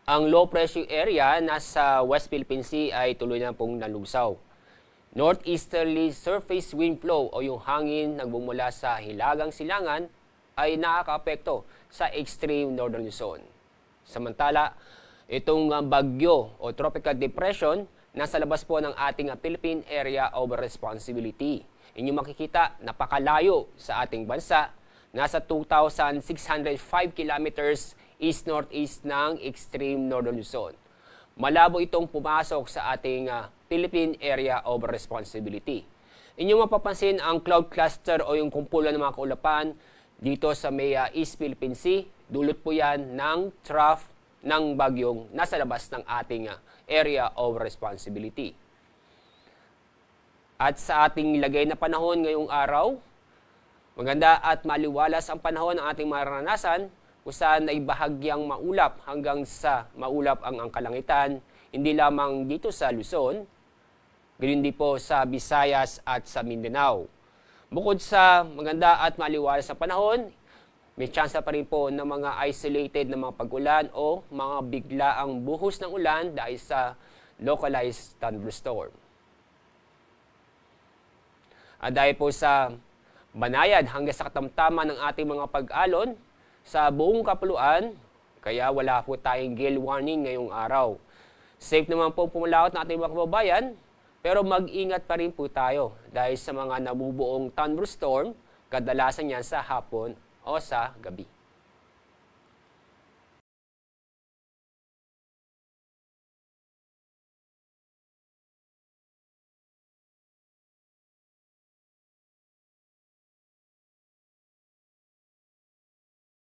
Ang low pressure area nasa West Philippine Sea ay tuloy na pong nalugsaw. Northeasterly surface wind flow o yung hangin nagbumula sa hilagang silangan ay nakakaapekto sa extreme northern Luzon. Samantala, itong bagyo o tropical depression nasa labas po ng ating Philippine Area of Responsibility. Inyong makikita, napakalayo sa ating bansa, nasa 2,605 kilometers east-northeast ng extreme northern Luzon. Malabo itong pumasok sa ating Philippine Area of Responsibility. Inyong mapapansin ang cloud cluster o yung kumpulan ng mga kaulapan dito sa may East Philippine Sea. Dulot po yan ng trough ng bagyong nasa labas ng ating Area of Responsibility. At sa ating lagay na panahon ngayong araw, maganda at maliwalas ang panahon ng ating maranasan kung saan ay bahagyang maulap hanggang sa maulap ang kalangitan, hindi lamang dito sa Luzon, gayon din po sa Visayas at sa Mindanao. Bukod sa maganda at maliwalas na panahon, may tsansa pa rin po ng mga isolated na mga pag-ulan o mga biglaang buhos ng ulan dahil sa localized thunderstorm. At dahil po sa banayad hanggang sa katamtaman ng ating mga pag-alon sa buong kapuluan, kaya wala po tayong gale warning ngayong araw. Safe naman po pumulaot ng ating mga kababayan, pero mag-ingat pa rin po tayo dahil sa mga nabubuong thunderstorm, kadalasan yan sa hapon o sa gabi.